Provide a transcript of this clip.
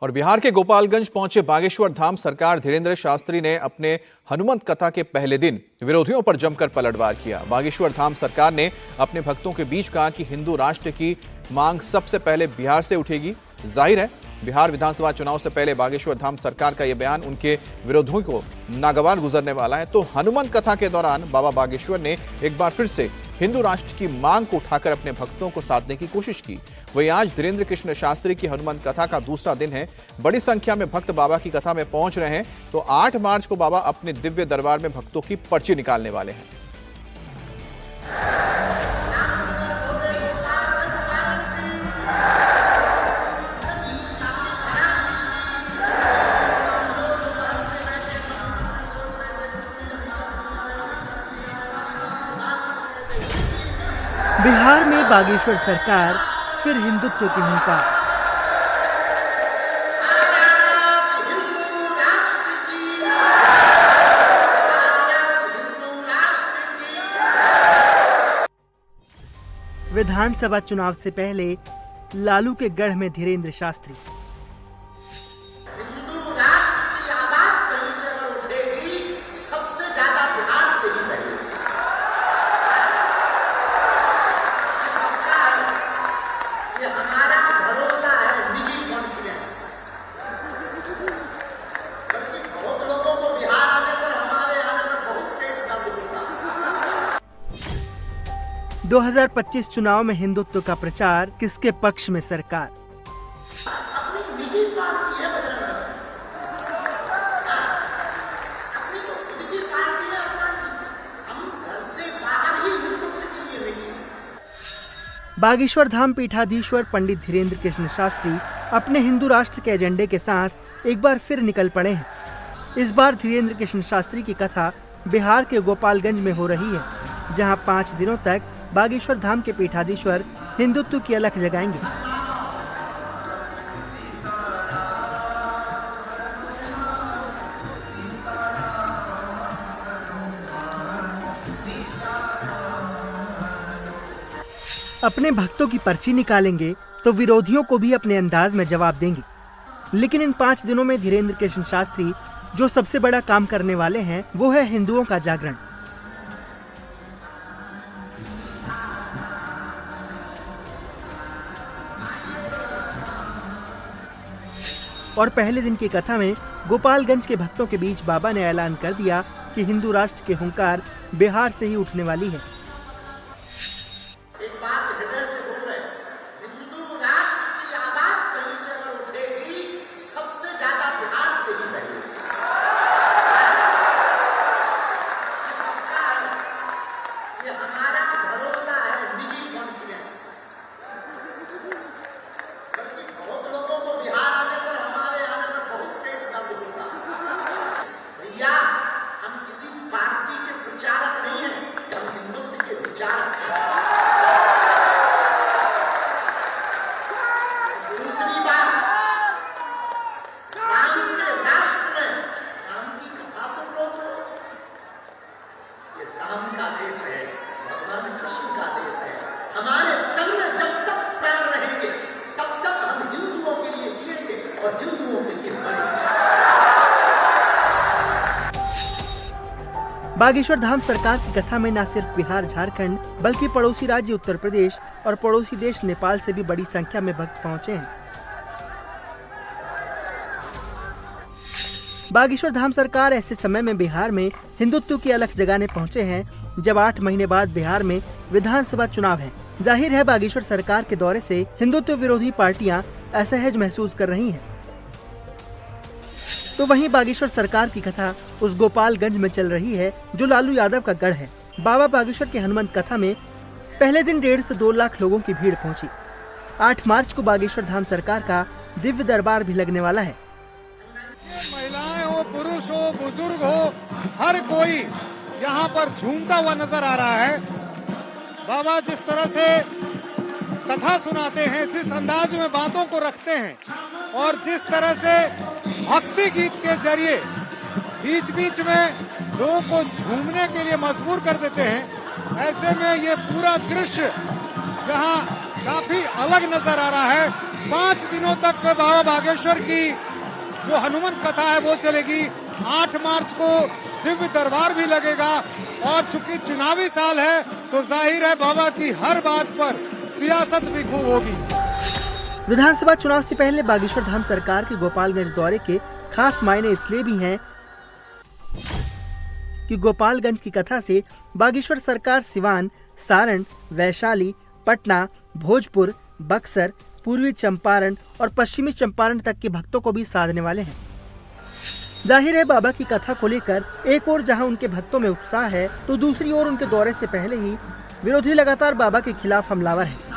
और बिहार के गोपालगंज पहुंचे बागेश्वर धाम सरकार धीरेन्द्र शास्त्री ने अपने हनुमंत कथा के पहले दिन विरोधियों पर जमकर पलटवार किया। बागेश्वर धाम सरकार ने अपने भक्तों के बीच कहा कि हिंदू राष्ट्र की मांग सबसे पहले बिहार से उठेगी। जाहिर है बिहार विधानसभा चुनाव से पहले बागेश्वर धाम सरकार का यह बयान उनके विरोधियों को नागवार गुजरने वाला है। तो हनुमंत कथा के दौरान बाबा बागेश्वर ने एक बार फिर से हिंदू राष्ट्र की मांग को उठाकर अपने भक्तों को साधने की कोशिश की। वहीं आज धीरेन्द्र कृष्ण शास्त्री की हनुमंत कथा का दूसरा दिन है। बड़ी संख्या में भक्त बाबा की कथा में पहुंच रहे हैं। तो 8 मार्च को बाबा अपने दिव्य दरबार में भक्तों की पर्ची निकालने वाले हैं। बिहार में बागेश्वर सरकार फिर हिंदुत्व की हुंकार। विधानसभा चुनाव से पहले लालू के गढ़ में धीरेन्द्र शास्त्री। हिंदू राष्ट्र की आवाज कहीं से अगर उठेगी सबसे ज्यादा बिहार से ही पहले। ये हमारा भरोसा है, निजी कॉन्फिडेंस। बल्कि बहुत लोगों को बिहार आने पर, हमारे आने पर बहुत पेट दर्द होता है। 2025 चुनाव में हिंदुत्व का प्रचार, किसके पक्ष में सरकार? अपनी निजी पार्टी है बजरंग दल, अपनी तो निजी पार्टी है। हम घर से बाहर ही हिंदुत्व के लिए नहीं। बागेश्वर धाम पीठाधीश्वर पंडित धीरेन्द्र कृष्ण शास्त्री अपने हिंदू राष्ट्र के एजेंडे के साथ एक बार फिर निकल पड़े हैं। इस बार धीरेन्द्र कृष्ण शास्त्री की कथा बिहार के गोपालगंज में हो रही है, जहां 5 दिनों तक बागेश्वर धाम के पीठाधीश्वर हिंदुत्व की अलख जगाएंगे। अपने भक्तों की पर्ची निकालेंगे तो विरोधियों को भी अपने अंदाज में जवाब देंगे। लेकिन इन 5 दिनों में धीरेन्द्र कृष्ण शास्त्री जो सबसे बड़ा काम करने वाले हैं वो है हिंदुओं का जागरण। और पहले दिन की कथा में गोपालगंज के भक्तों के बीच बाबा ने ऐलान कर दिया कि हिंदू राष्ट्र की हुंकार बिहार से ही उठने वाली है। एक बात हृदय से बोल रहे हैं, हिंदू राष्ट्र की आवाज कहीं से अगर उठेगी सबसे ज्यादा बिहार से ही पहले। ये हमारा भरोसा है, निजी कॉन्फिडेंस। बल्कि बहुत लोगों को बिहार आने पर, हमारे आने पर बहुत पेट दर्द होता है। भैया हम किसी पार्टी के प्रचारक नहीं हैं, हम हिंदुत्व के विचारक हैं। दूसरी बात, राम के राष्ट्र में राम की कथा तो लोग, ये राम का देश है, भगवान कृष्ण का देश है। हमारे तन में जब तक प्राण रहेंगे तब तक हम हिंदुओं के लिए जिएंगे और हिंदुओं के लिए मरेंगे। बागेश्वर धाम सरकार की कथा में न सिर्फ बिहार झारखंड बल्कि पड़ोसी राज्य उत्तर प्रदेश और पड़ोसी देश नेपाल से भी बड़ी संख्या में भक्त पहुंचे हैं। बागेश्वर धाम सरकार ऐसे समय में बिहार में हिंदुत्व की अलख जगाने पहुंचे हैं जब 8 महीने बाद बिहार में विधानसभा चुनाव है। जाहिर है बागेश्वर सरकार के दौरे से हिंदुत्व विरोधी पार्टियां असहज महसूस कर रही हैं। तो वहीं बागेश्वर सरकार की कथा उस गोपालगंज में चल रही है जो लालू यादव का गढ़ है। बाबा बागेश्वर के हनुमंत कथा में पहले दिन 1.5 से 2 लाख लोगों की भीड़ पहुंची। 8 मार्च को बागेश्वर धाम सरकार का दिव्य दरबार भी लगने वाला है। महिलाएं हो, पुरुष हो, बुजुर्ग हो, हर कोई यहाँ पर झूमता हुआ नजर आ रहा है। बाबा जिस तरह से कथा सुनाते हैं, जिस अंदाज में बातों को रखते हैं और जिस तरह से भक्ति गीत के जरिए बीच बीच में लोगों को झूमने के लिए मजबूर कर देते हैं, ऐसे में ये पूरा दृश्य यहाँ काफी अलग नजर आ रहा है। 5 दिनों तक बाबा बागेश्वर की जो हनुमंत कथा है वो चलेगी। 8 मार्च को दिव्य दरबार भी लगेगा और चूंकि चुनावी साल है तो जाहिर है बाबा की हर बात पर सियासत भी खूब होगी। विधानसभा चुनाव से पहले बागेश्वर धाम सरकार के गोपालगंज दौरे के खास मायने इसलिए भी हैं कि गोपालगंज की कथा से बागेश्वर सरकार सिवान, सारण, वैशाली, पटना, भोजपुर, बक्सर, पूर्वी चंपारण और पश्चिमी चंपारण तक के भक्तों को भी साधने वाले हैं। जाहिर है बाबा की कथा को लेकर एक ओर जहां उनके भक्तों में उत्साह है तो दूसरी ओर उनके दौरे से पहले ही विरोधी लगातार बाबा के खिलाफ हमलावर हैं।